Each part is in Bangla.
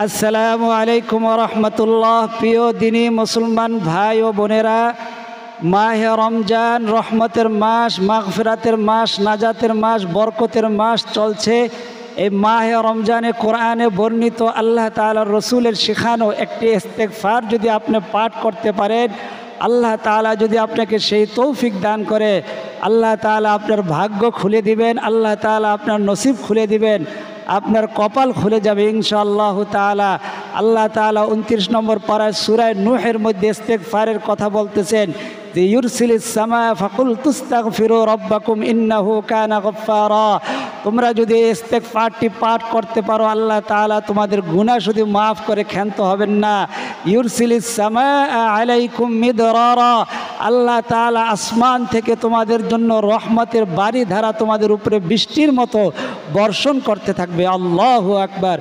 আসসালামু আলাইকুম ওয়া রাহমাতুল্লাহ। প্রিয় দিনী মুসলমান ভাই ও বোনেরা, মাহে রমজান রহমতের মাস, মাগফিরাতের মাস, নাজাতের মাস, বরকতের মাস চলছে। এই মাহে রমজানে কোরআনে বর্ণিত আল্লাহ তাআলার রসুলের শেখানো একটি ইস্তেগফার যদি আপনি পাঠ করতে পারেন, আল্লাহ তাআলা যদি আপনাকে সেই তৌফিক দান করে, আল্লাহ তাআলা আপনার ভাগ্য খুলে দিবেন, আল্লাহ তাআলা আপনার নসিব খুলে দিবেন, আপনার কপাল খুলে যাবে ইনশাআল্লাহ তাআলা। আল্লাহ তাআলা 29 নম্বর পারায় সূরা নূহের মধ্যে ইস্তেগফারের কথা বলতেছেন যে ইউরসিলিস সামা ফাকুল তুস্তাগফিরু রাব্বাকুম ইন্নাহু কানা গফফারা। তোমরা যদি ইস্তেগফারটি পাঠ করতে পারো, আল্লাহ তাআলা তোমাদের গুনাহ শুধু মাফ করে ক্ষান্ত হবেন না। ইউরসিলিস সামা আলাইকুম মিদরারা, আল্লাহ তাআলা আসমান থেকে তোমাদের জন্য রহমতের বাড়ি ধারা তোমাদের উপরে বৃষ্টির মতো বর্ষণ করতে থাকবে। আল্লাহু আকবার।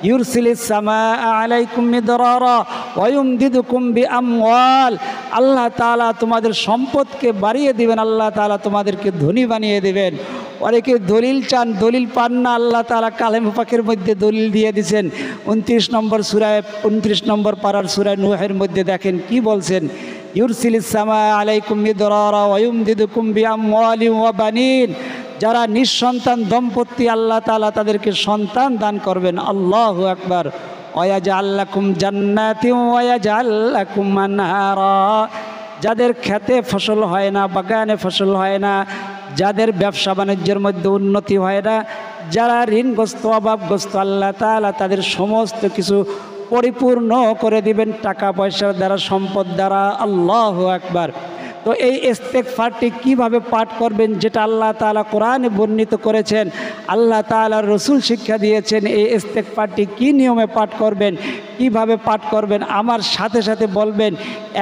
ইউরসিলিস সামা আলাইকুম মিদরারা ওয়া ইউমদিদুকুম বিআমওয়াল, আল্লাহ তাআলা তোমাদের সম্পদকে বাড়িয়ে দিবেন, আল্লাহ তাআলা তোমাদেরকে ধনী বানিয়ে দিবেন। অনেকে দলিল চান, দলিল পান না, আল্লাহ তাআলা কালামে পাকের মধ্যে দলিল দিয়ে দিয়েছেন। 29 নম্বর সূরায় 29 নম্বর পারার সূরা নূহের মধ্যে দেখেন কি বলছেন, ইউরসিলিস সামা আলাইকুম মিদরারা ওয়া ইউমদিদুকুম বিআমওয়ালিন ওয়া বানিন। যারা নিঃসন্তান দম্পতি, আল্লাহ তাআলা তাদেরকে সন্তান দান করবেন। আল্লাহু আকবার। ওয়ায়াজআল লাকুম জান্নাতিন ওয়ায়াজআল লাকুম আনহারা, যাদের খেতে ফসল হয় না, বাগানে ফসল হয় না, যাদের ব্যবসা বাণিজ্যের মধ্যে উন্নতি হয় না, যারা ঋণগ্রস্ত অভাবগ্রস্ত, আল্লাহ তাআলা তাদের সমস্ত কিছু পরিপূর্ণ করে দিবেন টাকা পয়সার দ্বারা, সম্পদ দ্বারা। আল্লাহু আকবার। তো এই ইস্তেগফারটি কিভাবে পাঠ করবেন, যেটা আল্লাহ তাআলা কোরআনে বর্ণিত করেছেন, আল্লাহ তাআলার রসুল শিক্ষা দিয়েছেন, এই ইস্তেগফারটি কি নিয়মে পাঠ করবেন, কিভাবে পাঠ করবেন, আমার সাথে সাথে বলবেন।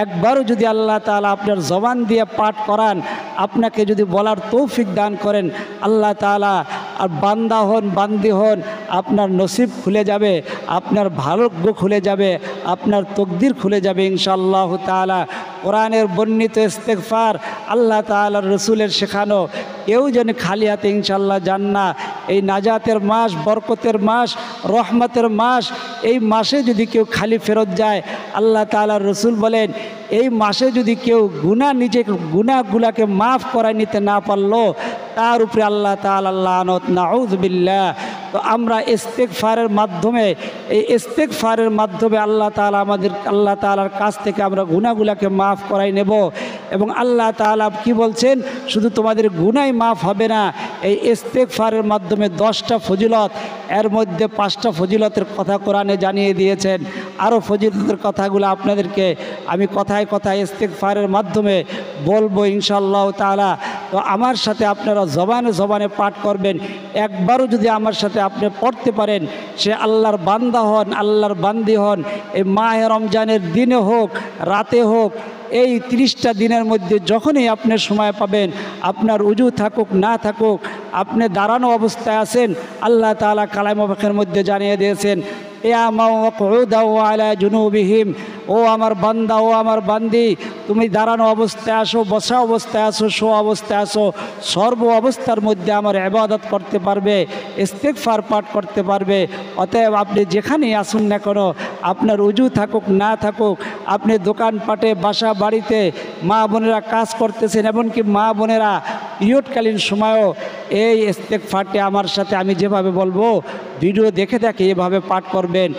একবারও যদি আল্লাহ তাআলা আপনার জবান দিয়ে পাঠ করান, আপনাকে যদি বলার তৌফিক দান করেন, আল্লাহ তাআলা আর বান্দা হন বান্দি হন, আপনার নসিব খুলে যাবে, আপনার ভাগ্য খুলে যাবে, আপনার তকদির খুলে যাবে ইনশাআল্লাহ তাআলা। কোরআনের বর্ণিত ইস্তেগফার, আল্লাহ তাআলার রসুলের শেখানো, কেউ যেন খালি হাতে ইনশাআল্লাহ যান না। এই নাজাতের মাস, বরকতের মাস, রহমতের মাস, এই মাসে যদি কেউ খালি ফেরত যায়, আল্লাহ তাআলার রসুল বলেন এই মাসে যদি কেউ গুনাহগুলাকে মাফ করায় নিতে না পারলো, তার উপরে আল্লাহ তাআলা লানত, নাউযু বিল্লাহ। তো আমরা ইস্তেগফারের মাধ্যমে, এই ইস্তেগফারের মাধ্যমে আল্লাহ তাআলার কাছ থেকে আমরা গুনাহগুলাকে মাফ করাই নেব। এবং আল্লাহ তাআলা কি বলছেন, শুধু তোমাদের গুনাহ মাফ হবে না, এই ইস্তেগফারের মাধ্যমে 10টা ফজিলত, এর মধ্যে 5টা ফজিলতের কথা কোরআনে জানিয়ে দিয়েছেন। আরও ফজিলতের কথাগুলো আপনাদেরকে আমি কথায় কথায় ইস্তেগফারের মাধ্যমে বলবো ইনশাআল্লাহ তাআলা। তো আমার সাথে আপনারা জবানে জবানে পাঠ করবেন। একবারও যদি আমার সাথে আপনি পড়তে পারেন, সে আল্লাহর বান্দা হন, আল্লাহর বান্দি হন, এই মাহে রমজানের দিনে হোক, রাতে হোক, এই 30টা দিনের মধ্যে যখনই আপনি সময় পাবেন, আপনার উজু থাকুক না থাকুক, আপনি দাঁড়ানো অবস্থায় আছেন, আল্লাহ তাআলা কালামে পাকের মধ্যে জানিয়ে দিয়েছেন, ও আমার বান্দা, ও আমার বান্দি, তুমি দাঁড়ানো অবস্থায় আসো, বসা অবস্থায় আসো, শো অবস্থায় আসো, সর্ব অবস্থার মধ্যে আমার ইবাদত করতে পারবে, ইস্তেগফার পাঠ করতে পারবে। অতএব আপনি যেখানেই আসুন না কেন, আপনার উজু থাকুক না থাকুক, আপনি দোকানপাটে, বাসা বাড়িতে, মা বোনেরা কাজ করতেছেন, এমনকি মা বোনেরা পিরিয়ডকালীন সময়ও এই ইস্তেগফারটি আমার সাথে আমি যেভাবে বলবো, ভিডিও দেখে দেখে এভাবে পাঠ করবেন।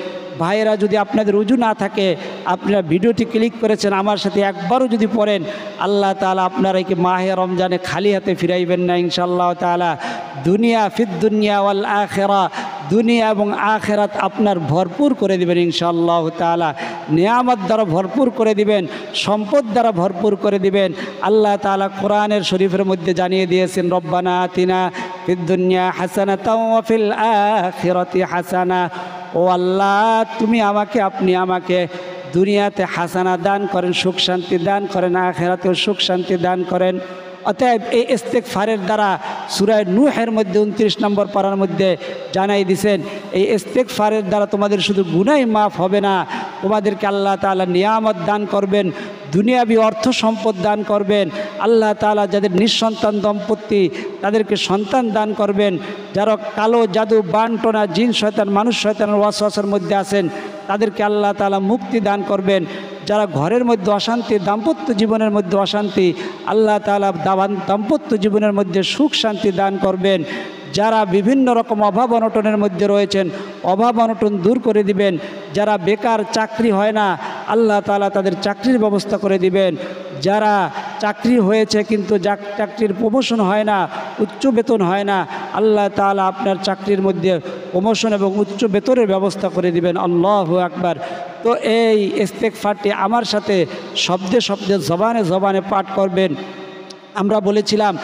ভাইয়েরা, যদি আপনাদের উজু না থাকে, আপনারা ভিডিওটি ক্লিক করেছেন, আমার সাথে একবারও যদি পড়েন, আল্লাহ তাআলা আপনারা কি মাহে রমজানে খালি হাতে ফিরাইবেন না ইনশাআল্লাহ তাআলা। ফিদ দুনিয়া ওয়াল আখিরা, দুনিয়া এবং আখিরাত আপনার ভরপুর করে দিবেন ইনশাআল্লাহ তাআলা। নিয়ামত দ্বারা ভরপুর করে দিবেন, সম্পদ দ্বারা ভরপুর করে দিবেন। আল্লাহ তাআলা কোরআনের শরীফের মধ্যে জানিয়ে দিয়েছেন, রব্বানা আতিনা ফিদ দুনিয়া হাসানাতাও ওয়া ফিল আখিরাতি হাসানা। ও আল্লাহ, আপনি আমাকে দুনিয়াতে হাসানা দান করেন, সুখ শান্তি দান করেন, আখিরাতেও সুখ শান্তি দান করেন। অতএব এই ইস্তেগফারের দ্বারা সূরা নূহের মধ্যে 29 নম্বর পারার মধ্যে জানাই দিয়েছেন, এই ইস্তেগফারের দ্বারা তোমাদের শুধু গুনাহ মাফ হবে না, তোমাদেরকে আল্লাহ তাআলা নিয়ামত দান করবেন, দুনিয়াবি অর্থ সম্পদ দান করবেন। আল্লাহ তাআলা যাদের নিঃসন্তান দম্পতি তাদেরকে সন্তান দান করবেন। যারা কালো জাদু বানটনা জিন শয়তান মানুষ শয়তানের ওয়াসওয়াসার মধ্যে আছেন তাদেরকে আল্লাহ তাআলা মুক্তি দান করবেন। যারা ঘরের মধ্যে অশান্তি, দাম্পত্য জীবনের মধ্যে অশান্তি, আল্লাহ তাআলা দাম্পত্য জীবনের মধ্যে সুখ শান্তি দান করবেন। যারা বিভিন্ন রকম অভাব অনটনের মধ্যে রয়েছেন অভাব অনটন দূর করে দিবেন। যারা বেকার, চাকরি হয় না, আল্লাহ তাআলা তাদের চাকরির ব্যবস্থা করে দিবেন। যারা চাকরি হয়েছে কিন্তু চাকরির প্রমোশন হয় না, উচ্চ বেতন হয় না, আল্লাহ তাআলা আপনার চাকরির মধ্যে প্রমোশন এবং উচ্চ বেতনের ব্যবস্থা করে দিবেন। আল্লাহু আকবার। তো এই ইস্তেগফারটি আমার সাথে শব্দে শব্দে জবানে জবানে পাঠ করবেন। আমরা বলেছিলাম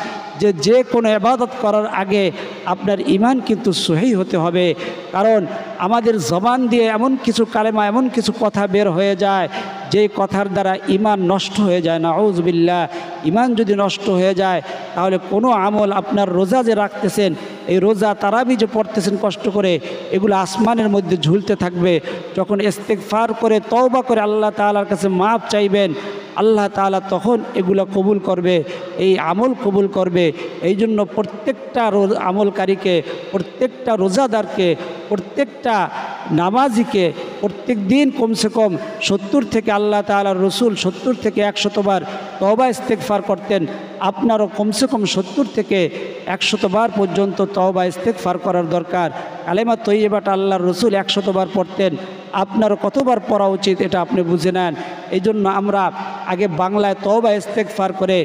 যে কোনো ইবাদত করার আগে আপনার ঈমান কিন্তু সহি হতে হবে, কারণ আমাদের জবান দিয়ে এমন কিছু কালেমা, এমন কিছু কথা বের হয়ে যায় যে কথার দ্বারা ঈমান নষ্ট হয়ে যায়। নাউযুবিল্লাহ। ঈমান যদি নষ্ট হয়ে যায় তাহলে কোনো আমল, আপনার রোজা যে রাখতেছেন, এই রোজা তারাবি যে পড়তেছেন কষ্ট করে, এগুলো আসমানের মধ্যে ঝুলতে থাকবে। যখন ইস্তেগফার করে তওবা করে আল্লাহ তাআলার কাছে মাপ চাইবেন, আল্লাহ তাআলা তখন এগুলো কবুল করবে, এই আমল কবুল করবে। এই জন্য প্রত্যেকটা আমলকারীকে, প্রত্যেকটা রোজাদারকে, প্রত্যেকটা নামাজিকে প্রত্যেক দিন কমসে কম 70 থেকে আল্লাহ তাআলার রসুল 70 থেকে 100 বার তওবা ইস্তেগফার করতেন। আপনারও কমসে কম 70 থেকে 100 বার পর্যন্ত তওবা ইস্তেগফার করার দরকার। কালেমা তৈয়বাটা আল্লাহর রসুল 100 বার পড়তেন, আপনারও কতবার পড়া উচিত এটা আপনি বুঝে নেন। এই জন্য আমরা আগে বাংলায় তওবা ইস্তেগফার করে,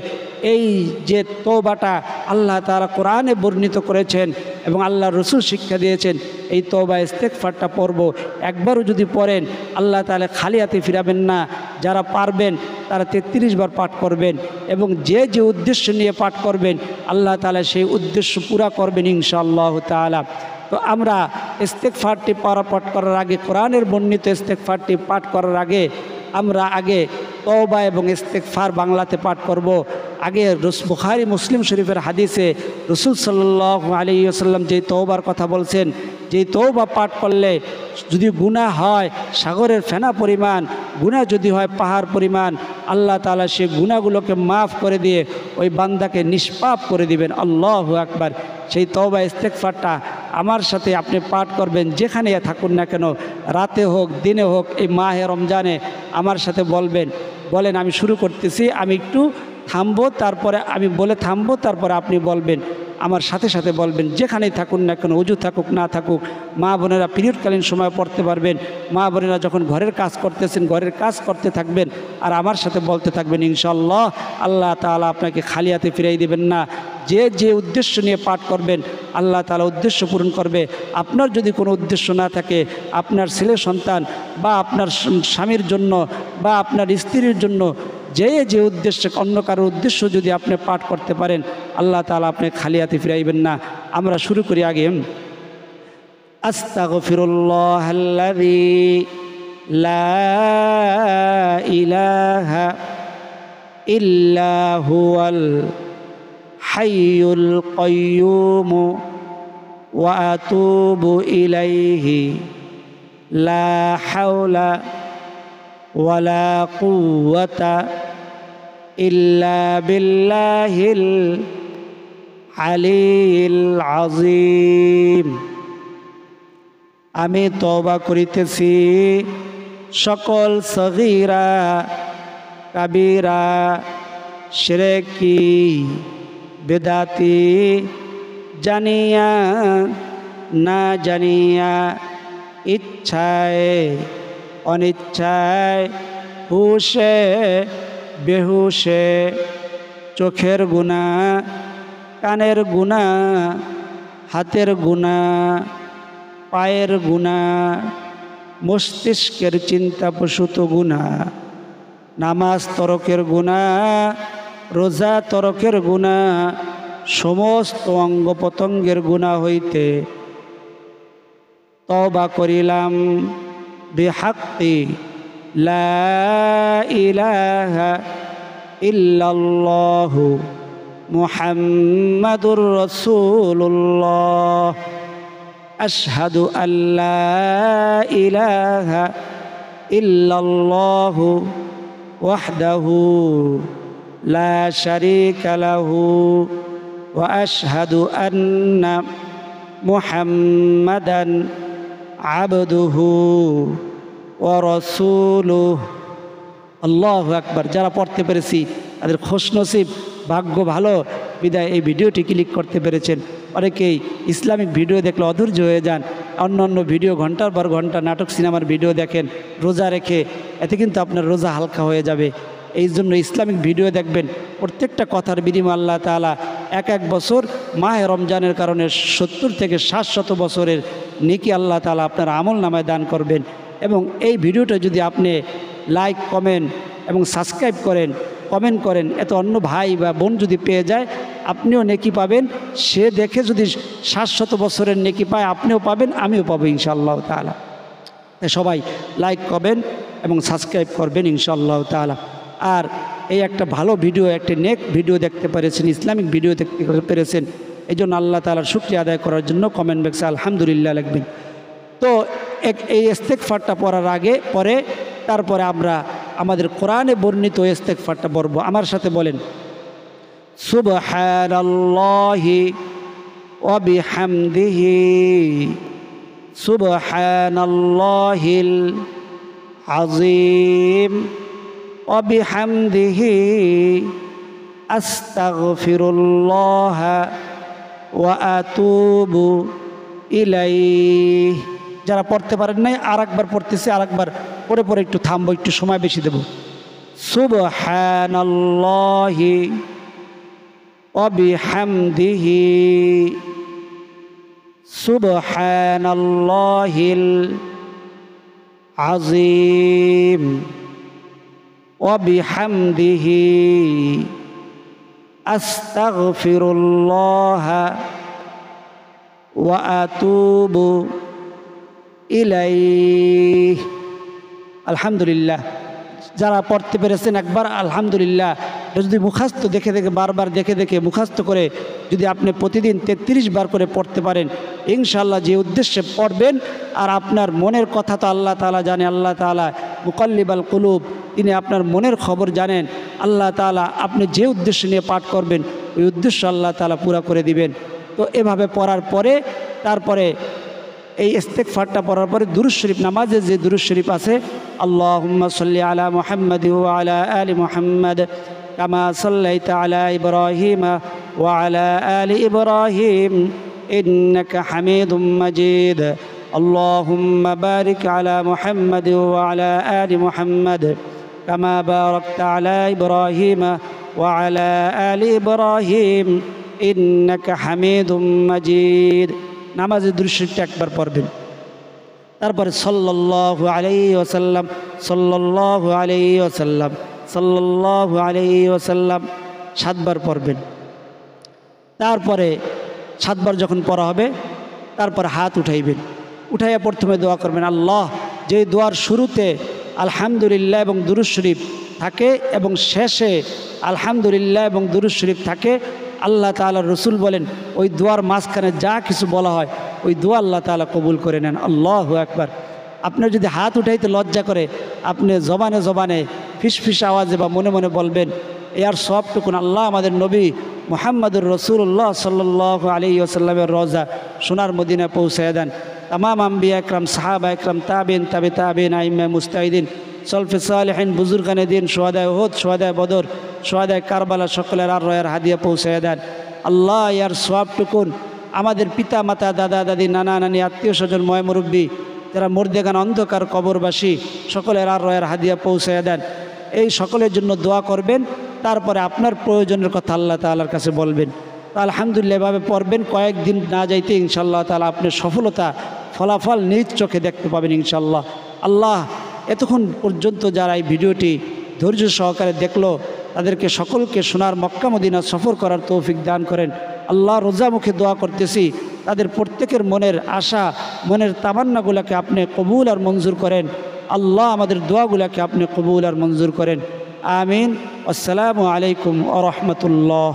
এই যে তওবাটা আল্লাহ তাআলা কোরআনে বর্ণিত করেছেন এবং আল্লাহর রসুল শিক্ষা দিয়েছেন, এই তওবা ইস্তেগফারটা পড়ব। একবারও যদি পড়েন আল্লাহ তাআলা খালি হাতে ফিরাবেন না। যারা পারবেন তারা 33 বার পাঠ করবেন এবং যে যে উদ্দেশ্য নিয়ে পাঠ করবেন আল্লাহ তাআলা সেই উদ্দেশ্য পুরা করবেন ইনশাআল্লাহ তাআলা। তো আমরা ইস্তেগফারটি পাঠ করার আগে, কোরআনের বর্ণিত ইস্তেগফারটি পাঠ করার আগে আমরা আগে তওবা এবং ইস্তেগফার বাংলাতে পাঠ করব। আগে বুখারী মুসলিম শরীফের হাদিসে রাসূল সাল্লাল্লাহু আলাইহি ওয়াসাল্লাম যেই তওবার কথা বলছেন, যেই তওবা পাঠ করলে যদি গুনাহ হয় সাগরের ফেনা পরিমাণ, গুনাহ যদি হয় পাহাড় পরিমাণ, আল্লাহ তাআলা সেই গুনাহগুলোকে মাফ করে দিয়ে ওই বান্দাকে নিষ্পাপ করে দিবেন। আল্লাহু আকবার। সেই তওবা ইস্তেগফারটা আমার সাথে আপনি পাঠ করবেন, যেখানে থাকুন না কেন, রাতে হোক দিনে হোক, এই মাহে রমজানে আমার সাথে বলেন আমি শুরু করতেছি, আমি একটু থামবো, তারপরে আমি বলে থামবো, তারপরে আপনি বলবেন, আমার সাথে সাথে বলবেন, যেখানেই থাকুন না কেন, ওযু থাকুক না থাকুক। মা বোনেরা পিরিয়ডকালীন সময় পড়তে পারবেন, মা বোনেরা যখন ঘরের কাজ করতেছেন ঘরের কাজ করতে থাকবেন আর আমার সাথে বলতে থাকবেন ইনশাআল্লাহ। আল্লাহ তাআলা আপনাকে খালি হাতে ফিরাই দেবেন না। যে উদ্দেশ্য নিয়ে পাঠ করবেন আল্লাহ তাআলা উদ্দেশ্য পূরণ করবে। আপনার যদি কোনো উদ্দেশ্য না থাকে, আপনার ছেলে সন্তান বা আপনার স্বামীর জন্য বা আপনার স্ত্রীর জন্য, যে উদ্দেশ্যে, অন্য কারোর উদ্দেশ্য যদি আপনি পাঠ করতে পারেন আল্লাহ তাআলা আপনি খালি হাতে ফিরাইবেন না। আমরা শুরু করি আগে আস্তাগফিরুল্লাহাল্লাযী লা ইলাহা ইল্লা হুয়াল হাইয়ুল কাইয়্যুম ওয়া আতুবু ইলাইহি লা হাওলা ওয়ালা কুওয়াতা ইল্লা বিল্লাহিল আলিয়্যিল আযীম। আমি তওবা করিতেছি সকল সগীরা কাবীরা শিরকি বিদআতি, জানিয়া না জানিয়া, ইচ্ছায় অনিচ্ছায়, হুশে বেহুশে, চোখের গুনাহ, কানের গুনাহ, হাতের গুনাহ, পায়ের গুনাহ, মস্তিষ্কের চিন্তাপ্রসূত গুনাহ, নামাজ তরকের গুনাহ, রোজা তরকের গুনাহ, সমস্ত অঙ্গ প্রত্যঙ্গের গুনাহ হইতে তওবা করিলাম বিহাক্কি লা ইলাহা ইল্লাল্লাহু মুহাম্মাদুর রাসূলুল্লাহ। আশহাদু আল্লা ইলাহা ইল্লাল্লাহু ওয়াহদাহু লা শারীকা লাহু ওয়া আশহাদু আন্না মুহাম্মাদান আবদুহু ওয়া রাসূলুহু। আল্লাহু আকবার। যারা পড়তে পেরেছি তাদের খুশনসিব, ভাগ্য ভালো, বিদায় এই ভিডিওটি ক্লিক করতে পেরেছেন। অনেকেই ইসলামিক ভিডিও দেখলে অধৈর্য হয়ে যান, অন্য অন্য ভিডিও ঘন্টার পর ঘন্টা নাটক সিনেমার ভিডিও দেখেন রোজা রেখে, এতে কিন্তু আপনার রোজা হালকা হয়ে যাবে। এই জন্য ইসলামিক ভিডিও দেখবেন, প্রত্যেকটা কথার বিনিময়ে আল্লাহ তাআলা এক এক বছর মাহে রমজানের কারণে 70 থেকে 700 বছরের নেকি আল্লাহ তাআলা আপনার আমল নামায় দান করবেন। এবং এই ভিডিওটা যদি আপনি লাইক, কমেন্ট এবং সাবস্ক্রাইব করেন, কমেন্ট করেন, এত অন্য ভাই বা বোন যদি পেয়ে যায় আপনিও নেকি পাবেন। সে দেখে যদি 700 বছরের নেকি পায় আপনিও পাবেন, আমিও পাবো ইনশাআল্লাহ তাআলা। সবাই লাইক, কমেন্ট এবং সাবস্ক্রাইব করবেন ইনশাআল্লাহ তাআলা। আর এই একটা ভালো ভিডিও, একটা নেক ভিডিও দেখতে পেরেছেন, ইসলামিক ভিডিও দেখতে পেরেছেন, এই জন্য আল্লাহ তাআলার শুকরিয়া আদায় করার জন্য কমেন্ট বক্সে আলহামদুলিল্লাহ লিখবেন। তো এই ইস্তেগফারটা পড়ার আগে পরে তারপরে আমরা আমাদের কোরআনে বর্ণিত ইস্তেগফারটা পড়ব। আমার সাথে বলেন, সুবহানাল্লাহি ওয়া বিহামদিহি সুবহানাল্লাহিল আযীম ওয়া বিহামদিহি আস্তাগফিরুল্লাহ ওয়া আতুবু ইলাইহি। যারা পড়তে পারেন নাই আরেকবার পড়তেছি, আরেকবার পরে পরে একটু থামবো, একটু সময় বেশি দেব। সুবহানাল্লাহি ওয়া বিহামদিহি সুবহানাল্লাহিল আযীম ওয়া বিহামদিহি আস্তাগফিরুল্লাহ ওয়া আতুবু ইলাইহি। আলহামদুলিল্লাহ। যারা পড়তে পেরেছেন একবার আলহামদুলিল্লাহ। যদি মুখস্থ দেখে দেখে বারবার দেখে দেখে মুখস্থ করে যদি আপনি প্রতিদিন 33 বার করে পড়তে পারেন ইনশাআল্লাহ, যে উদ্দেশ্যে পড়বেন আর আপনার মনের কথা তো আল্লাহ তাআলা জানে, আল্লাহ তাআলা মুকাল্লিবাল কুলুব, তিনি আপনার মনের খবর জানেন। আল্লাহ তাআলা আপনি যে উদ্দেশ্য নিয়ে পাঠ করবেন ওই উদ্দেশ্য আল্লাহ তাআলা পুরা করে দিবেন। তো এভাবে পড়ার পরে তারপরে এই ইস্তেগফারটা পড়ার পরে দুরূদ শরীফ, নামাজে যে দুরূদ শরীফ আছে, আল্লাহুম্মা সাল্লি আলা মুহাম্মাদ ওয়া আলা আলি মুহাম্মাদ কামা সাল্লাইতা আলা ইব্রাহিম ওয়া আলা আলি ইব্রাহিম ইন্নাকা হামিদুম মাজিদ। আল্লাহুম্মা বারিক আলা মুহাম্মাদ ওয়া আলা আলি মুহাম্মাদ কামা বারাকতা আলা ইব্রাহিম ওয়া আলা আলি ইব্রাহিম ইন্নাকা হামিদুম মাজিদ। নামাজের দুরূদ শরীফটা একবার পড়বেন, তারপরে সাল্লাল্লাহু আলাইহি ওয়াসাল্লাম সাল্লাল্লাহু আলাইহি ওয়াসাল্লাম সাল্লাল্লাহু আলাইহি ওয়াসাল্লাম 7 বার পড়বেন। তারপরে 7 বার যখন পড়া হবে তারপর হাত উঠাইবেন, উঠাইয়া প্রথমে দোয়া করবেন। আল্লাহ, যে দোয়ার শুরুতে আলহামদুলিল্লাহ এবং দুরূদ শরীফ থাকে এবং শেষে আলহামদুলিল্লাহ এবং দুরূদ শরীফ থাকে, আল্লাহ তাআলা রসুল বলেন ওই দোয়ার মাঝখানে যা কিছু বলা হয় ওই দোয়া আল্লাহ তাআলা কবুল করে নেন। আল্লাহু আকবার। আপনার যদি হাত উঠাইতে লজ্জা করে আপনি জবানে জবানে ফিসফিস আওয়াজে বা মনে মনে বলবেন, এর সবটুকুন আল্লাহ আমাদের নবী মুহাম্মদুর রাসূলুল্লাহ সাল্লাল্লাহু আলাইহি ওয়াসাল্লামের রওজা সোনার মদিনায় পৌঁছায় দেন। তামাম আম্বিয়া একরাম, সাহাবা একরাম, তাবিন, তাবে তাবিন, আইম্মা মুস্তাহিদিন, সলফে সালেহিন, বুজুর্গানে দিন, সোহাদায় উহুদ, সোহাদায় বদর, সোহাদায় কারবালা সকলের আর রয়ের হাদিয়া পৌঁছায় দেন। আল্লাহ, ইয়ার সবটুকুন আমাদের পিতা মাতা, দাদা দাদি, নানা নানি, আত্মীয় স্বজন, ময় মুরব্বী যারা মর্দেগান অন্ধকার কবরবাসী সকলের আর রয়ের হাদিয়া পৌঁছায় দেন। এই সকলের জন্য দোয়া করবেন, তারপরে আপনার প্রয়োজনের কথা আল্লাহ তাআলার কাছে বলবেন। আলহামদুলিল্লাহ এভাবে পড়বেন, কয়েকদিন না যাইতে ইনশাআল্লাহ তাআলা আপনি সফলতা ফলাফল নিজ চোখে দেখতে পাবেন ইনশাআল্লাহ। আল্লাহ, এতক্ষণ পর্যন্ত যারা এই ভিডিওটি ধৈর্য সহকারে দেখলো তাদেরকে সকলকে সোনার মক্কা মদিনা সফর করার তৌফিক দান করেন। আল্লাহ, রোজা মুখে দোয়া করতেছি, তাদের প্রত্যেকের মনের আশা, মনের তামান্নাগুলোকে আপনি কবুল আর মঞ্জুর করেন। আল্লাহ, আমাদের দোয়াগুলোকে আপনি কবুল আর মঞ্জুর করেন। আমিন। আসসালামু আলাইকুম ওয়া রাহমাতুল্লাহ।